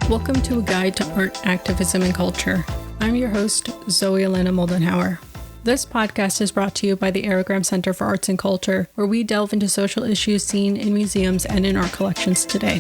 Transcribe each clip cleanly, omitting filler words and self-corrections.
Welcome to A Guide to Art, Activism, and Culture. I'm your host, Zoe Elena Moldenhauer. This podcast is brought to you by the Aerogram Center for Arts and Culture, where we delve into social issues seen in museums and in art collections today.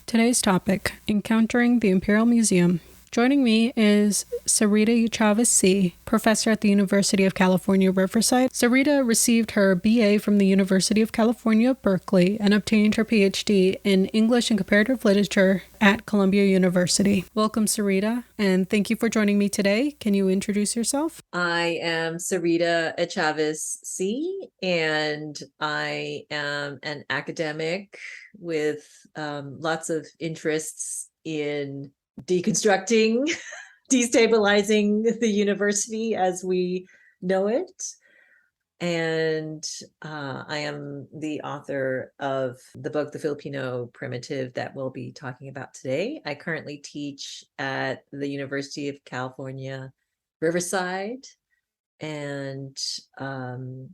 Today's topic, Encountering the Imperial Museum. Joining me is Sarita Echavez See, professor at the University of California, Riverside. Sarita received her BA from the University of California, Berkeley, and obtained her PhD in English and Comparative Literature at Columbia University. Welcome, Sarita, and thank you for joining me today. Can you introduce yourself? I am Sarita Echavez See, and I am an academic with lots of interests in deconstructing, destabilizing the university as we know it. And I am the author of the book, The Filipino Primitive, that we'll be talking about today. I currently teach at the University of California, Riverside, and I'm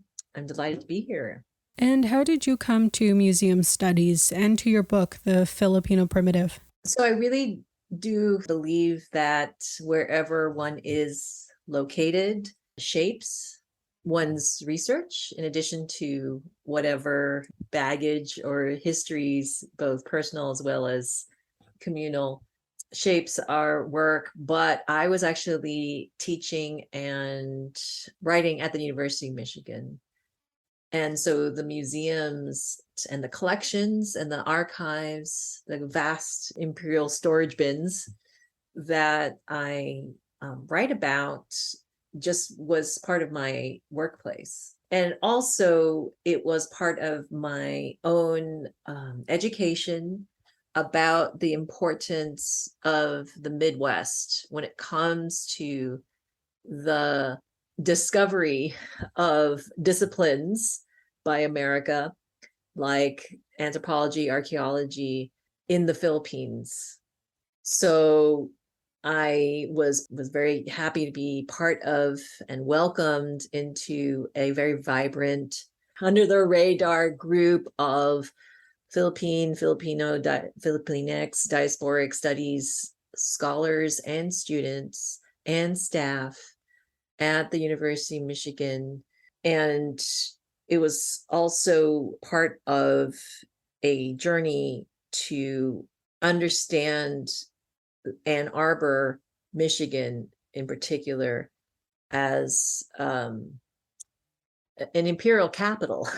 delighted to be here. And how did you come to museum studies and to your book, The Filipino Primitive? So I really do believe that wherever one is located shapes one's research, in addition to whatever baggage or histories, both personal as well as communal, shapes our work. But I was actually teaching and writing at the University of Michigan. And so the museums and the collections and the archives, the vast Imperial storage bins that I write about just was part of my workplace. And also it was part of my own education about the importance of the Midwest when it comes to the discovery of disciplines by America, like anthropology, archaeology in the Philippines. So I was very happy to be part of and welcomed into a very vibrant, under the radar group of Filipino, Filipinx, diasporic studies scholars and students and staff at the University of Michigan. And it was also part of a journey to understand Ann Arbor, Michigan in particular, as an imperial capital.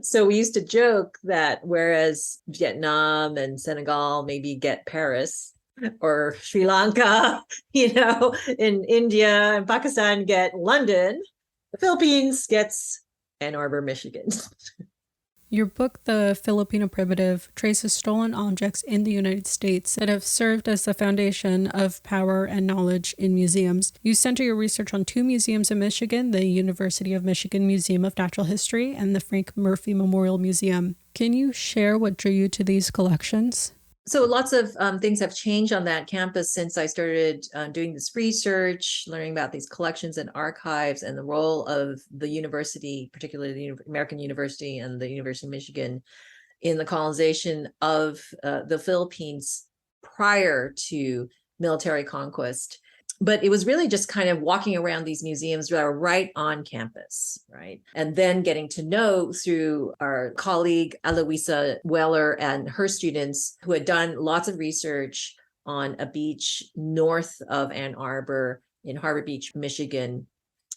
So we used to joke that whereas Vietnam and Senegal maybe get Paris, or Sri Lanka, in India and Pakistan get London, the Philippines gets Ann Arbor, Michigan. Your book, The Filipino Primitive, traces stolen objects in the United States that have served as the foundation of power and knowledge in museums. You center your research on two museums in Michigan, the University of Michigan Museum of Natural History and the Frank Murphy Memorial Museum. Can you share what drew you to these collections? So lots of things have changed on that campus since I started doing this research, learning about these collections and archives and the role of the university, particularly the American University and the University of Michigan, in the colonization of the Philippines prior to military conquest. But it was really just kind of walking around these museums that are right on campus, right? And then getting to know through our colleague, Aloisa Weller, and her students who had done lots of research on a beach north of Ann Arbor in Harbor Beach, Michigan,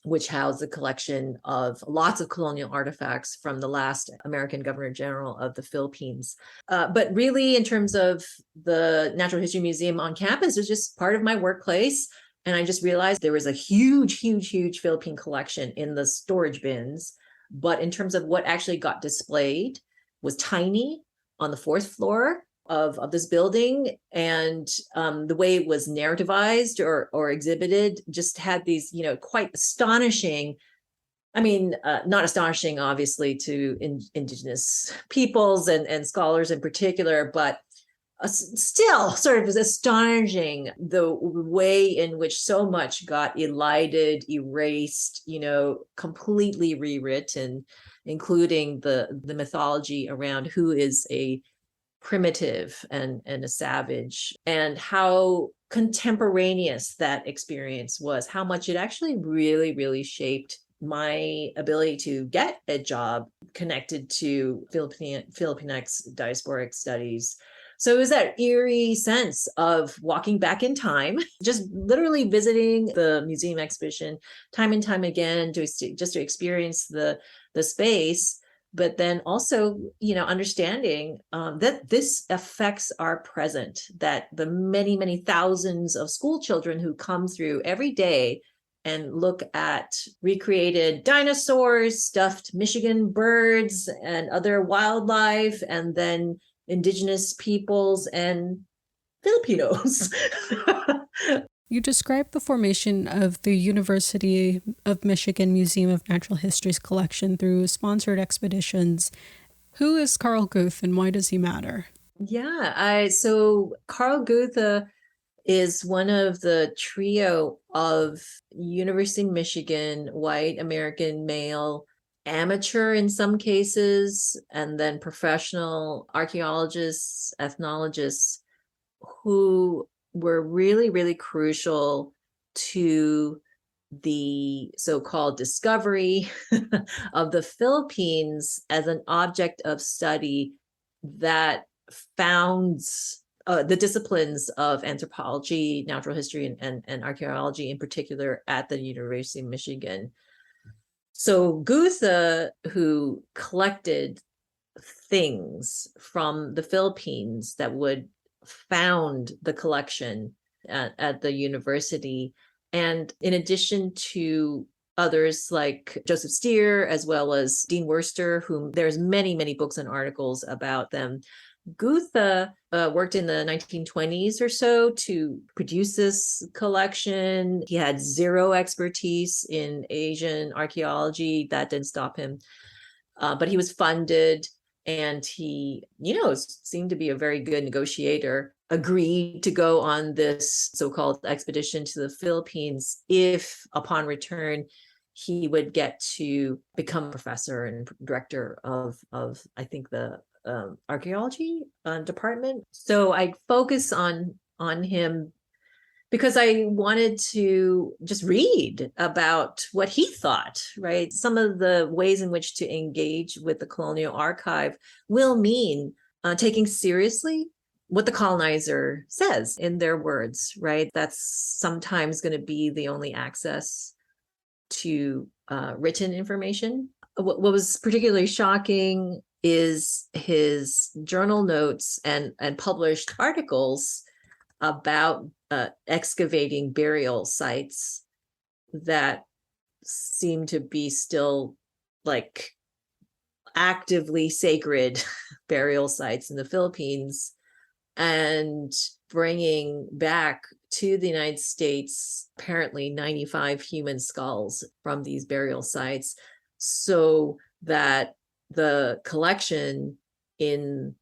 which housed a collection of lots of colonial artifacts from the last American Governor General of the Philippines. But really, in terms of the Natural History Museum on campus, it was just part of my workplace. And I just realized there was a huge Philippine collection in the storage bins. But in terms of what actually got displayed was tiny on the fourth floor of this building. And the way it was narrativized or exhibited just had these, quite astonishing, not astonishing, obviously, to indigenous peoples and scholars in particular, but still sort of astonishing the way in which so much got elided, erased, completely rewritten, including the mythology around who is a primitive and a savage, and how contemporaneous that experience was, how much it actually really, really shaped my ability to get a job connected to Filipinx diasporic studies. So it was that eerie sense of walking back in time, just literally visiting the museum exhibition time and time again, just to experience the space, but then also, understanding that this affects our present, that the many, many thousands of school children who come through every day and look at recreated dinosaurs, stuffed Michigan birds, and other wildlife, and then indigenous peoples and Filipinos. You described the formation of the University of Michigan Museum of Natural History's collection through sponsored expeditions. Who is Carl Guth and why does he matter? Yeah, so Carl Guth is one of the trio of University of Michigan, white American male, amateur in some cases, and then professional archaeologists, ethnologists who were really, really crucial to the so-called discovery of the Philippines as an object of study that founds the disciplines of anthropology, natural history, and archaeology in particular at the University of Michigan. So Guth, who collected things from the Philippines that would found the collection at the university. And in addition to others like Joseph Steer, as well as Dean Worster, whom there's many, many books and articles about them, Guth worked in the 1920s or so to produce this collection. He had zero expertise in Asian archaeology. That didn't stop him. But he was funded, and he, seemed to be a very good negotiator, agreed to go on this so-called expedition to the Philippines if, upon return, he would get to become a professor and director of I think, the archaeology department. So I focus on him because I wanted to just read about what he thought, right? Some of the ways in which to engage with the colonial archive will mean taking seriously what the colonizer says in their words, right? That's sometimes going to be the only access to written information. What was particularly shocking is his journal notes and published articles about excavating burial sites that seem to be still like actively sacred burial sites in the Philippines, and bringing back to the United States apparently 95 human skulls from these burial sites, so that the collection in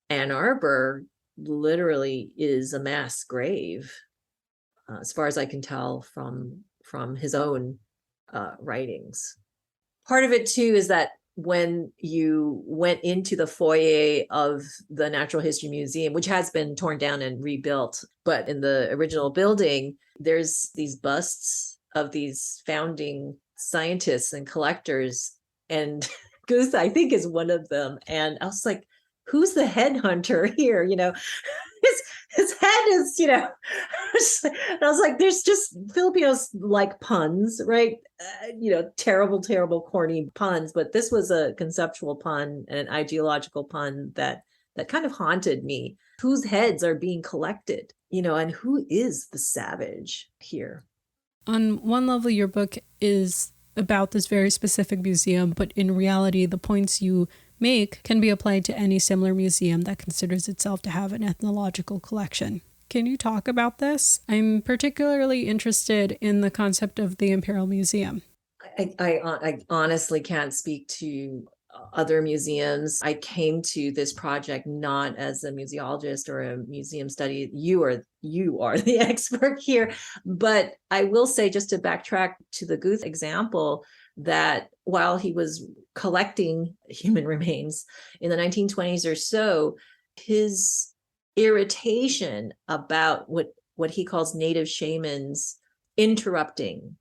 Ann Arbor literally is a mass grave, as far as I can tell from his own writings. Part of it too is that when you went into the foyer of the Natural History Museum, which has been torn down and rebuilt, but in the original building, there's these busts of these founding scientists and collectors, and Goose, I think, is one of them. And I was like, who's the headhunter here? His head is, and I was like, there's just Filipinos like puns, right? Terrible, terrible, corny puns. But this was a conceptual pun and an ideological pun that kind of haunted me. Whose heads are being collected, and who is the savage here? On one level, your book is about this very specific museum, but in reality, the points you make can be applied to any similar museum that considers itself to have an ethnological collection. Can you talk about this? I'm particularly interested in the concept of the Imperial Museum. I honestly can't speak to other museums. I came to this project not as a museologist or a museum study. You are the expert here. But I will say, just to backtrack to the Guth example, that while he was collecting human remains in the 1920s or so, his irritation about what he calls native shamans interrupting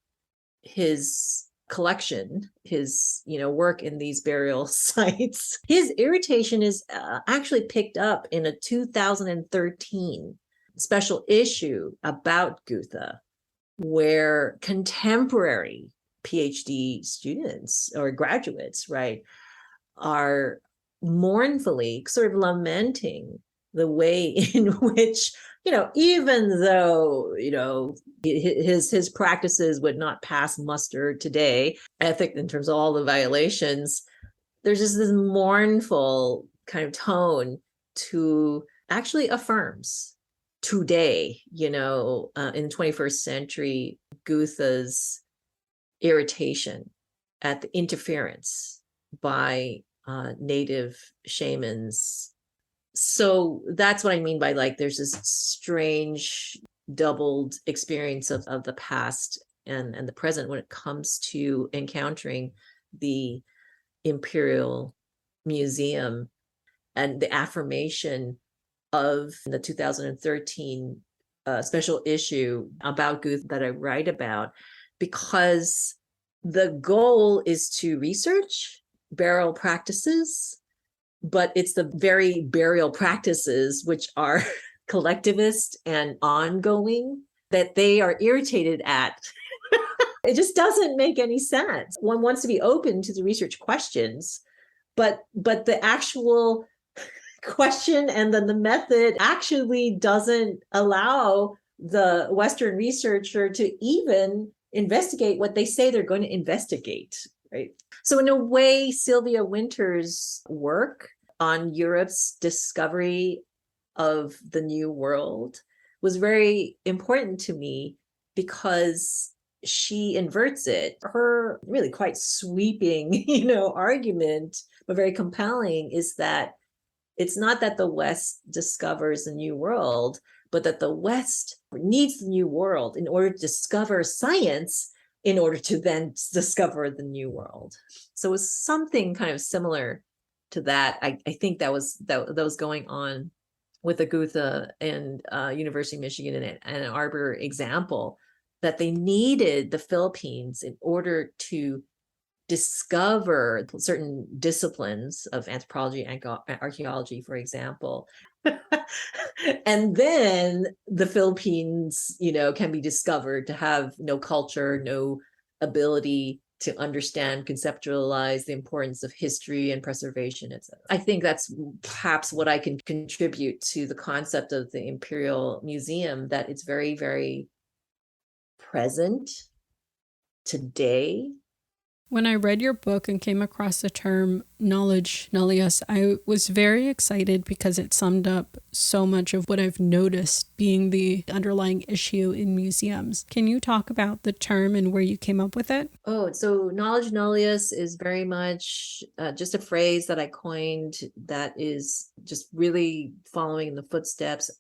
his collection, his work in these burial sites, his irritation is actually picked up in a 2013 special issue about Gutha, where contemporary PhD students or graduates, right, are mournfully sort of lamenting the way in which, even though, his practices would not pass muster today, ethic in terms of all the violations, there's just this mournful kind of tone to actually affirms today, in the 21st century, Gutha's irritation at the interference by native shamans. So that's what I mean by there's this strange doubled experience of the past and the present when it comes to encountering the Imperial Museum and the affirmation of the 2013 special issue about Guth that I write about, because the goal is to research burial practices, but it's the very burial practices which are collectivist and ongoing that they are irritated at. It just doesn't make any sense. One wants to be open to the research questions, but the actual question and then the method actually doesn't allow the Western researcher to even investigate what they say they're going to investigate, right? So in a way, Sylvia Wynter's work on Europe's discovery of the New World was very important to me because she inverts it. Her really quite sweeping, argument, but very compelling, is that it's not that the West discovers the New World, but that the West needs the New World in order to discover science, in order to then discover the New World. So it was something kind of similar to that. I think that was going on with the Gutha and University of Michigan and Arbor example, that they needed the Philippines in order to discover certain disciplines of anthropology and archaeology, for example. And then the Philippines, can be discovered to have no culture, no ability to understand, conceptualize the importance of history and preservation, etc. I think that's perhaps what I can contribute to the concept of the Imperial Museum, that it's very, very present today. When I read your book and came across the term knowledge nullius, I was very excited because it summed up so much of what I've noticed being the underlying issue in museums. Can you talk about the term and where you came up with it? Oh, so knowledge nullius is very much just a phrase that I coined that is just really following in the footsteps,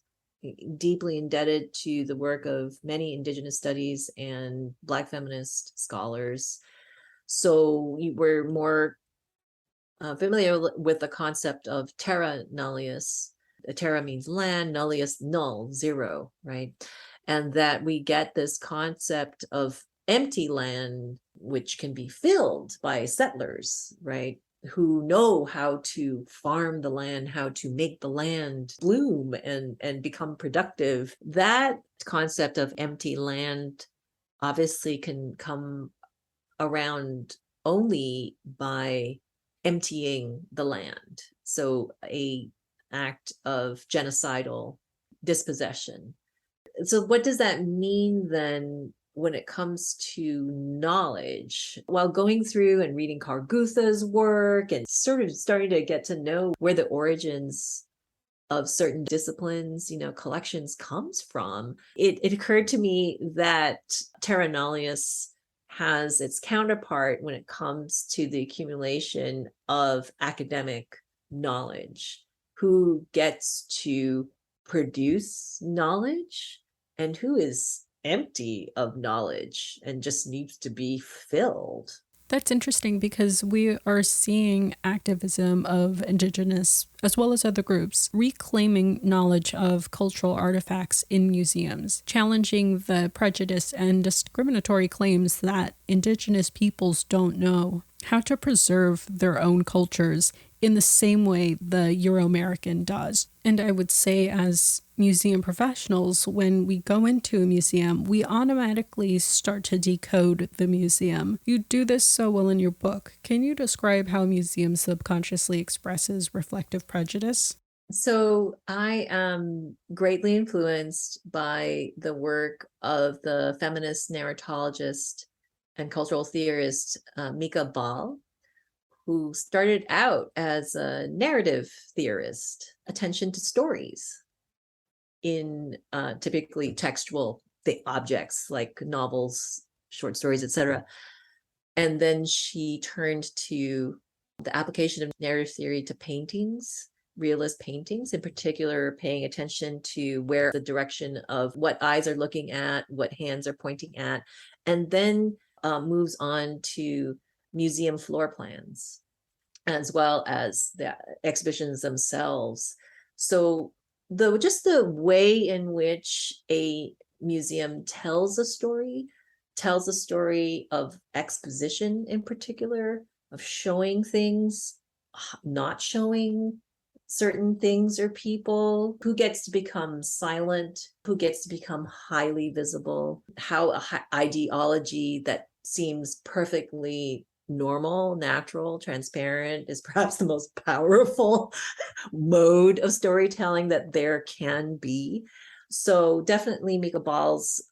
deeply indebted to the work of many Indigenous studies and Black feminist scholars. So we're more familiar with the concept of terra nullius. Terra means land, nullius, null, zero, right? And that we get this concept of empty land, which can be filled by settlers, right? Who know how to farm the land, how to make the land bloom and become productive. That concept of empty land obviously can come around only by emptying the land. So a act of genocidal dispossession. So what does that mean then when it comes to knowledge? While going through and reading Carl Gutha's work and sort of starting to get to know where the origins of certain disciplines, collections comes from, it occurred to me that terra nullius has its counterpart when it comes to the accumulation of academic knowledge. Who gets to produce knowledge and who is empty of knowledge and just needs to be filled. That's interesting because we are seeing activism of Indigenous, as well as other groups, reclaiming knowledge of cultural artifacts in museums, challenging the prejudice and discriminatory claims that Indigenous peoples don't know how to preserve their own cultures in the same way the Euro-American does. And I would say, as museum professionals, when we go into a museum, we automatically start to decode the museum. You do this so well in your book. Can you describe how a museum subconsciously expresses reflective prejudice? So I am greatly influenced by the work of the feminist narratologist and cultural theorist Mika Ball, who started out as a narrative theorist, attention to stories in typically textual objects like novels, short stories, etc. And then she turned to the application of narrative theory to paintings, realist paintings, in particular, paying attention to where the direction of what eyes are looking at, what hands are pointing at, and then moves on to museum floor plans, as well as the exhibitions themselves. So just the way in which a museum tells a story of exposition in particular, of showing things, not showing certain things or people, who gets to become silent, who gets to become highly visible, how ideology that seems perfectly normal, natural, transparent is perhaps the most powerful mode of storytelling that there can be. So definitely Mika Ball's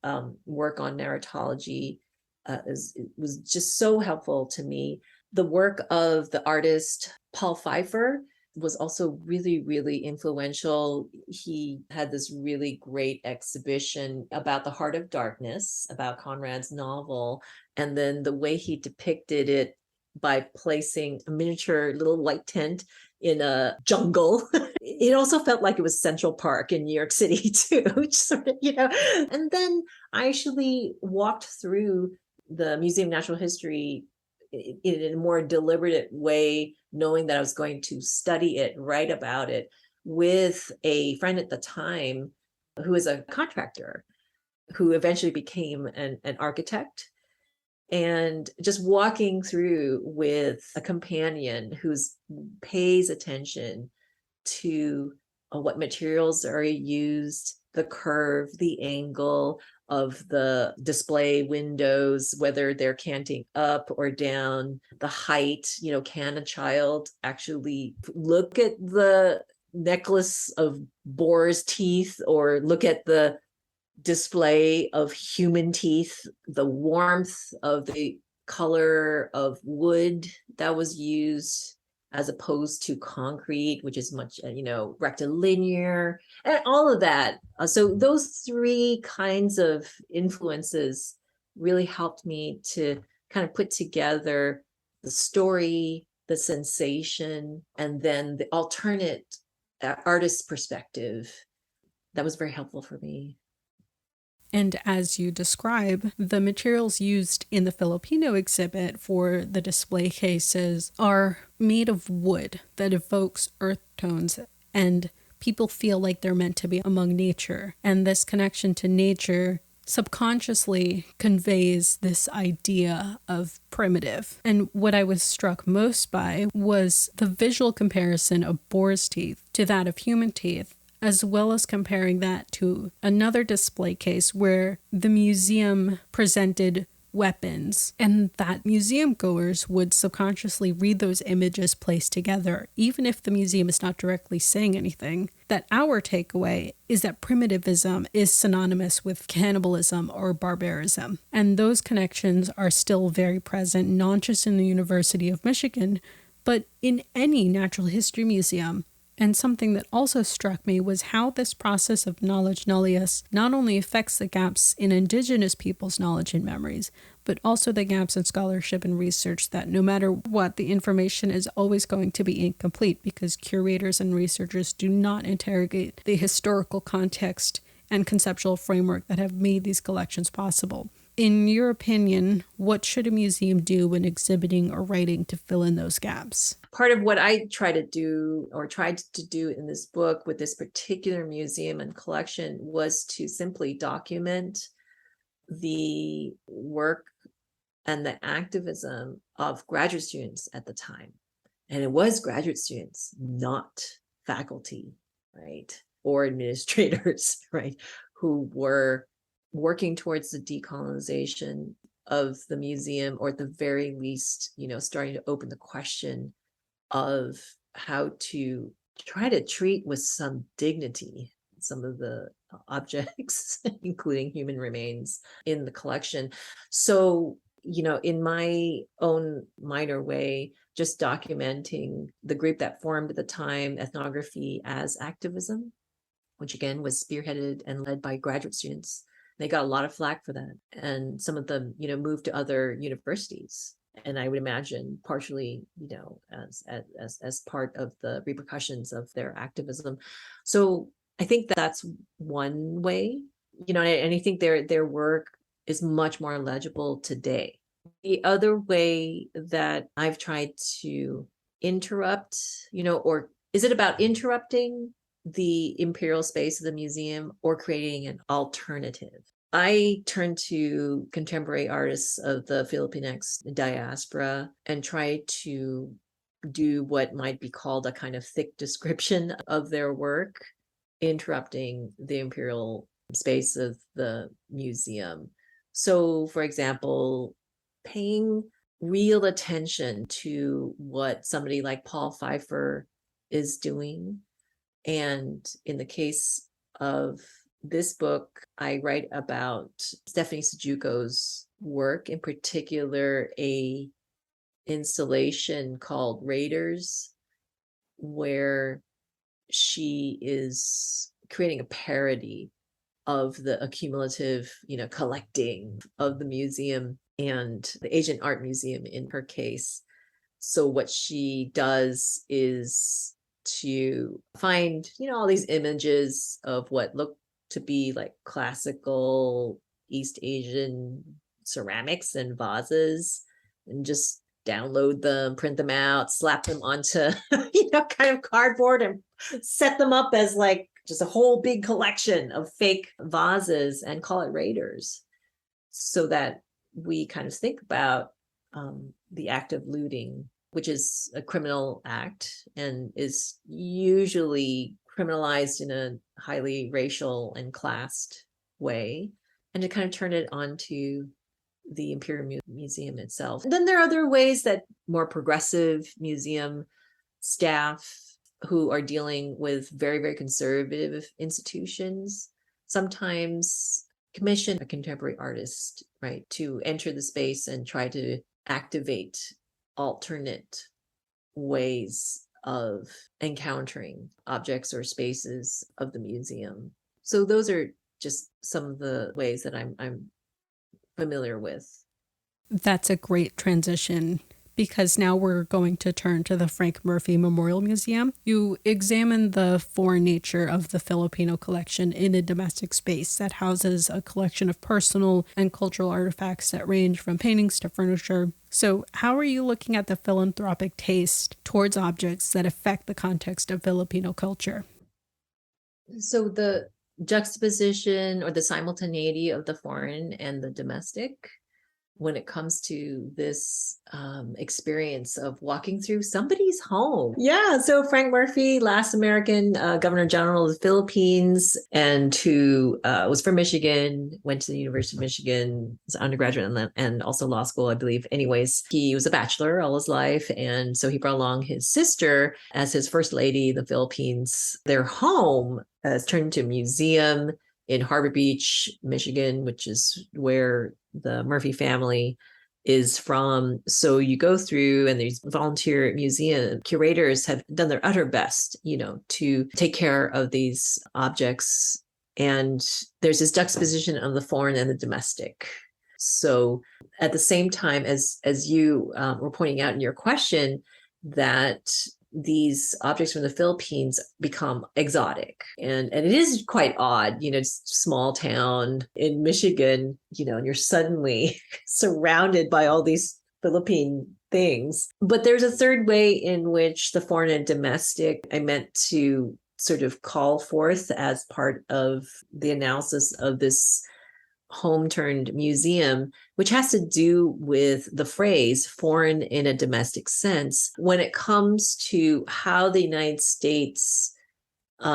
work on narratology was just so helpful to me. The work of the artist Paul Pfeiffer was also really, really influential. He had this really great exhibition about the Heart of Darkness, about Conrad's novel, and then the way he depicted it by placing a miniature little white tent in a jungle. It also felt like it was Central Park in New York City too, sort of, And then I actually walked through the Museum of Natural History in a more deliberate way, knowing that I was going to study it, write about it, with a friend at the time who was a contractor, who eventually became an architect. And just walking through with a companion who pays attention to what materials are used, the curve, the angle of the display windows, whether they're canting up or down, the height, can a child actually look at the necklace of boar's teeth or look at the display of human teeth, the warmth of the color of wood that was used as opposed to concrete, which is much, rectilinear, and all of that. So those three kinds of influences really helped me to kind of put together the story, the sensation, and then the alternate artist's perspective. That was very helpful for me. And as you describe, the materials used in the Filipino exhibit for the display cases are made of wood that evokes earth tones, and people feel like they're meant to be among nature. And this connection to nature subconsciously conveys this idea of primitive. And what I was struck most by was the visual comparison of boar's teeth to that of human teeth, as well as comparing that to another display case where the museum presented weapons, and that museum goers would subconsciously read those images placed together, even if the museum is not directly saying anything. That our takeaway is that primitivism is synonymous with cannibalism or barbarism. And those connections are still very present, not just in the University of Michigan, but in any natural history museum. And something that also struck me was how this process of knowledge nullius not only affects the gaps in indigenous people's knowledge and memories, but also the gaps in scholarship and research, that no matter what, the information is always going to be incomplete because curators and researchers do not interrogate the historical context and conceptual framework that have made these collections possible. In your opinion, what should a museum do when exhibiting or writing to fill in those gaps? Part of what I tried to do in this book with this particular museum and collection was to simply document the work and the activism of graduate students at the time. And it was graduate students, not faculty, right? Or administrators, right? Who were working towards the decolonization of the museum, or at the very least, starting to open the question of how to try to treat with some dignity some of the objects, including human remains in the collection. So, in my own minor way, just documenting the group that formed at the time, Ethnography as Activism, which again was spearheaded and led by graduate students. They got a lot of flack for that. And some of them, moved to other universities. And I would imagine partially, as part of the repercussions of their activism. So I think that's one way, and I think their work is much more legible today. The other way that I've tried to interrupt, or is it about interrupting the imperial space of the museum or creating an alternative? I turn to contemporary artists of the Filipinx diaspora and try to do what might be called a kind of thick description of their work, interrupting the imperial space of the museum. So, for example, paying real attention to what somebody like Paul Pfeiffer is doing. And in the case of this book, I write about Stephanie Sujuko's work, in particular, a installation called Raiders, where she is creating a parody of the accumulative, collecting of the museum and the Asian Art Museum in her case. So what she does is to find, all these images of what look to be like classical East Asian ceramics and vases, and just download them, print them out, slap them onto, kind of cardboard, and set them up as like just a whole big collection of fake vases and call it Raiders, so that we kind of think about the act of looting, which is a criminal act and is usually criminalized in a highly racial and classed way, and to kind of turn it onto the Imperial Museum itself. And then there are other ways that more progressive museum staff who are dealing with very, very conservative institutions sometimes commission a contemporary artist, right, to enter the space and try to activate alternate ways of encountering objects or spaces of the museum. So those are just some of the ways that I'm familiar with. That's a great transition, because now we're going to turn to the Frank Murphy Memorial Museum. You examine the foreign nature of the Filipino collection in a domestic space that houses a collection of personal and cultural artifacts that range from paintings to furniture. So how are you looking at the philanthropic taste towards objects that affect the context of Filipino culture? So the juxtaposition or the simultaneity of the foreign and the domestic when it comes to this experience of walking through somebody's home. Yeah, so Frank Murphy, last American Governor General of the Philippines, and who was from Michigan, went to the University of Michigan as an undergraduate and also law school, I believe. Anyways, he was a bachelor all his life, and so he brought along his sister as his first lady in the Philippines. Their home has turned into a museum in Harbor Beach, Michigan, which is where the Murphy family is from. So you go through, and these volunteer museum curators have done their utter best, to take care of these objects. And there's this juxtaposition of the foreign and the domestic. So at the same time, as you were pointing out in your question, that these objects from the Philippines become exotic. And it is quite odd, small town in Michigan, and you're suddenly surrounded by all these Philippine things. But there's a third way in which the foreign and domestic I meant to sort of call forth as part of the analysis of this home-turned museum, which has to do with the phrase foreign in a domestic sense when it comes to how the United States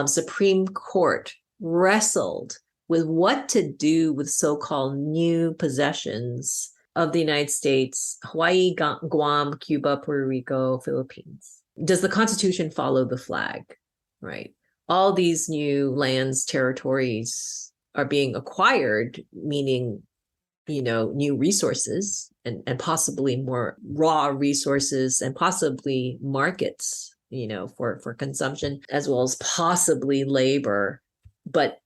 Supreme Court wrestled with what to do with so-called new possessions of the United States: Hawaii, Guam, Cuba, Puerto Rico, Philippines. Does the Constitution follow the flag? Right. All these new lands, territories are being acquired, meaning, new resources and possibly more raw resources and possibly markets, for consumption, as well as possibly labor. But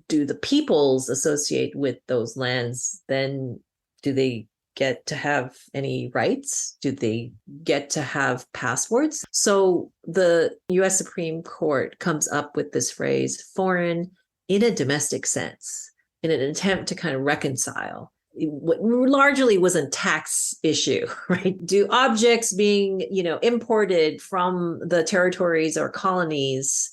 do the peoples associate with those lands? Then do they get to have any rights? Do they get to have passports? So the US Supreme Court comes up with this phrase, foreign in a domestic sense, in an attempt to kind of reconcile what largely was a tax issue, right? Do objects being, imported from the territories or colonies,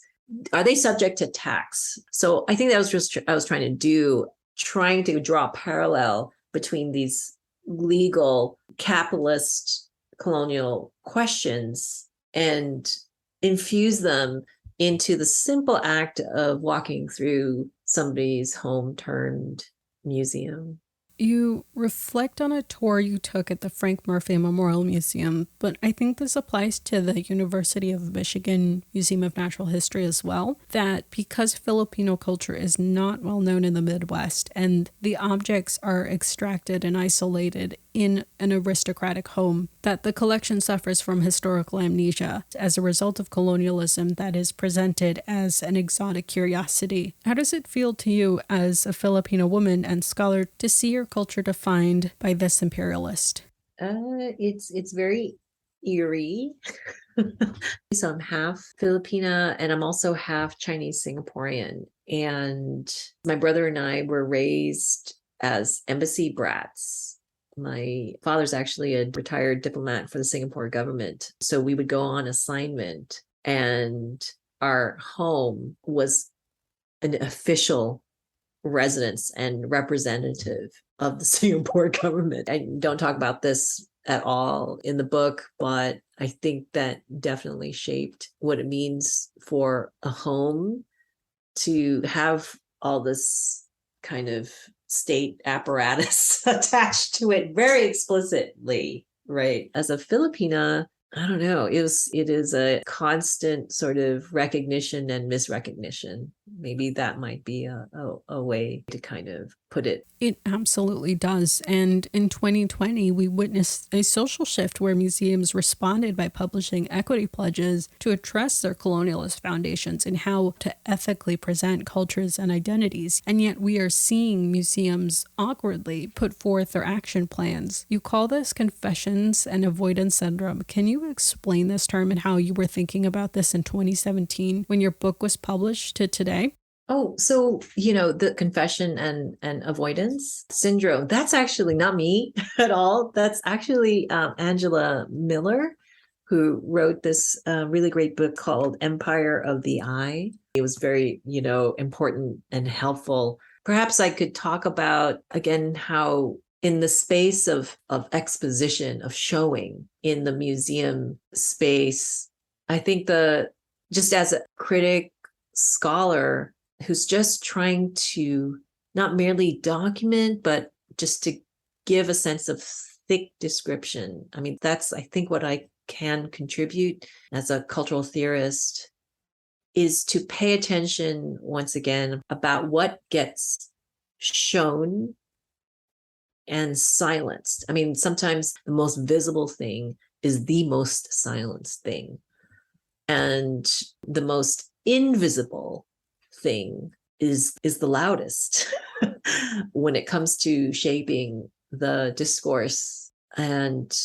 are they subject to tax? So I think that was just I was trying to draw a parallel between these legal capitalist colonial questions and infuse them into the simple act of walking through somebody's home-turned museum. You reflect on a tour you took at the Frank Murphy Memorial Museum, but I think this applies to the University of Michigan Museum of Natural History as well, that because Filipino culture is not well known in the Midwest and the objects are extracted and isolated in an aristocratic home, that the collection suffers from historical amnesia as a result of colonialism that is presented as an exotic curiosity. How does it feel to you as a Filipino woman and scholar to see your culture defined by this imperialist? It's very eerie. So I'm half Filipina and I'm also half Chinese Singaporean. And my brother and I were raised as embassy brats. My father's actually a retired diplomat for the Singapore government. So we would go on assignment and our home was an official residence and representative of the Singapore government. I don't talk about this at all in the book, but I think that definitely shaped what it means for a home to have all this kind of state apparatus attached to it very explicitly, right? As a Filipina, I don't know, it is a constant sort of recognition and misrecognition. Maybe that might be a way to kind of put it. It absolutely does. And in 2020, we witnessed a social shift where museums responded by publishing equity pledges to address their colonialist foundations and how to ethically present cultures and identities. And yet we are seeing museums awkwardly put forth their action plans. You call this confessions and avoidance syndrome. Can you explain this term and how you were thinking about this in 2017 when your book was published to today? Oh, so, the confession and avoidance syndrome, that's actually not me at all. That's actually Angela Miller, who wrote this really great book called Empire of the Eye. It was very, important and helpful. Perhaps I could talk about, again, how in the space of exposition, of showing in the museum space, I think just as a critic, scholar, who's just trying to not merely document, but just to give a sense of thick description. I mean, that's, I think, what I can contribute as a cultural theorist, is to pay attention once again about what gets shown and silenced. I mean, sometimes the most visible thing is the most silenced thing. And the most invisible thing is the loudest when it comes to shaping the discourse, and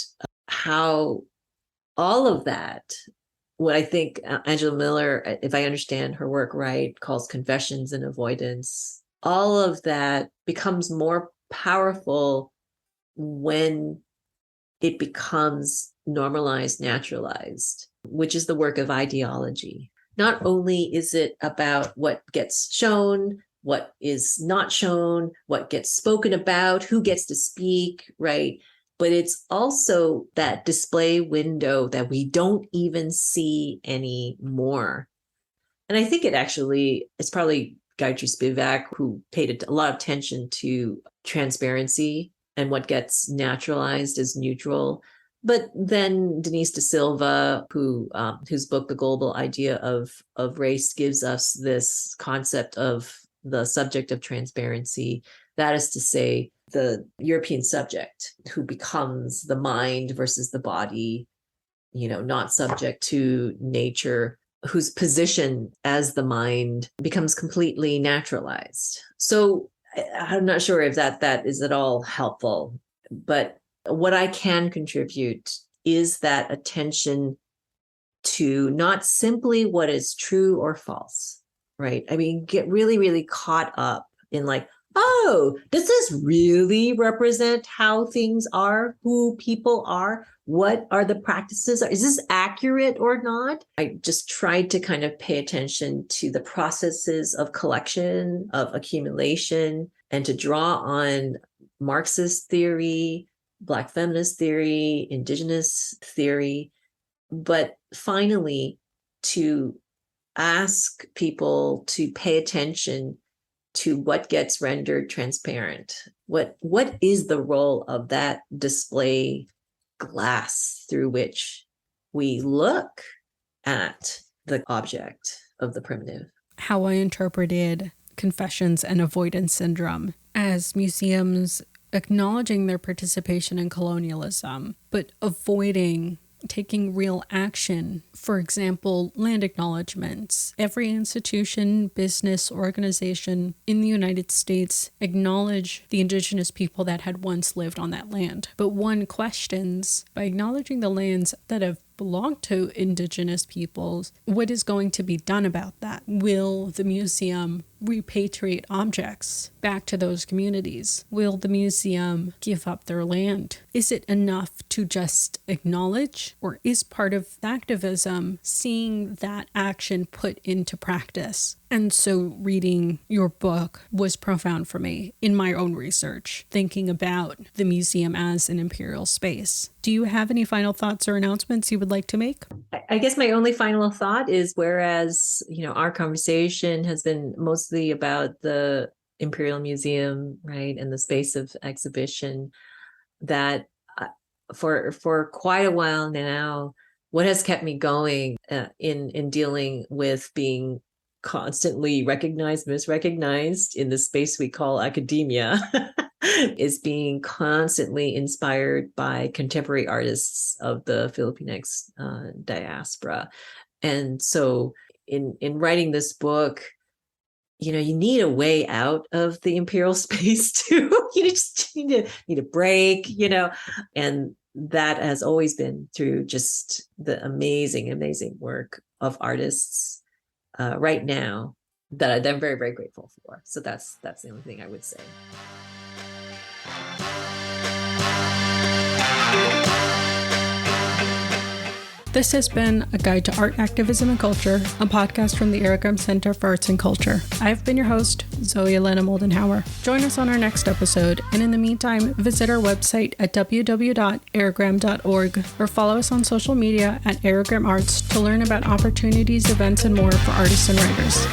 how all of that, what I think Angela Miller, if I understand her work right, calls confessions and avoidance, all of that becomes more powerful when it becomes normalized, naturalized, which is the work of ideology. Not only is it about what gets shown, what is not shown, what gets spoken about, who gets to speak, right? But it's also that display window that we don't even see anymore. And I think it's probably Gayatri Spivak who paid a lot of attention to transparency and what gets naturalized as neutral. But then Denise De Silva, whose book, The Global Idea of Race, gives us this concept of the subject of transparency. That is to say, the European subject who becomes the mind versus the body, not subject to nature, whose position as the mind becomes completely naturalized. So I'm not sure if that is at all helpful, but what I can contribute is that attention to not simply what is true or false, right? I mean, get really, really caught up in like, oh, does this really represent how things are, who people are? What are the practices? Is this accurate or not? I just tried to kind of pay attention to the processes of collection, of accumulation, and to draw on Marxist theory, Black feminist theory, indigenous theory, but finally to ask people to pay attention to what gets rendered transparent. What is the role of that display glass through which we look at the object of the primitive? How I interpreted confessions and avoidance syndrome as museums acknowledging their participation in colonialism, but avoiding taking real action. For example, land acknowledgements. Every institution, business, organization in the United States acknowledge the indigenous people that had once lived on that land. But one questions, by acknowledging the lands that have belonged to indigenous peoples, what is going to be done about that? Will the museum repatriate objects back to those communities? Will the museum give up their land? Is it enough to just acknowledge, or is part of activism seeing that action put into practice? And so reading your book was profound for me in my own research, thinking about the museum as an imperial space. Do you have any final thoughts or announcements you would like to make? I guess my only final thought is, whereas, our conversation has been mostly about the Imperial Museum, right, and the space of exhibition, that for quite a while now, what has kept me going in dealing with being constantly recognized, misrecognized in the space we call academia is being constantly inspired by contemporary artists of the Filipinx diaspora. And so in writing this book, you need a way out of the imperial space too. You just need a break, and that has always been through just the amazing work of artists right now that I'm very, very grateful for. So that's the only thing I would say. This has been A Guide to Art, Activism, and Culture, a podcast from the Aragram Center for Arts and Culture. I've been your host, Zoe Elena Moldenhauer. Join us on our next episode, and in the meantime, visit our website at www.aragram.org or follow us on social media at Aragram Arts to learn about opportunities, events, and more for artists and writers.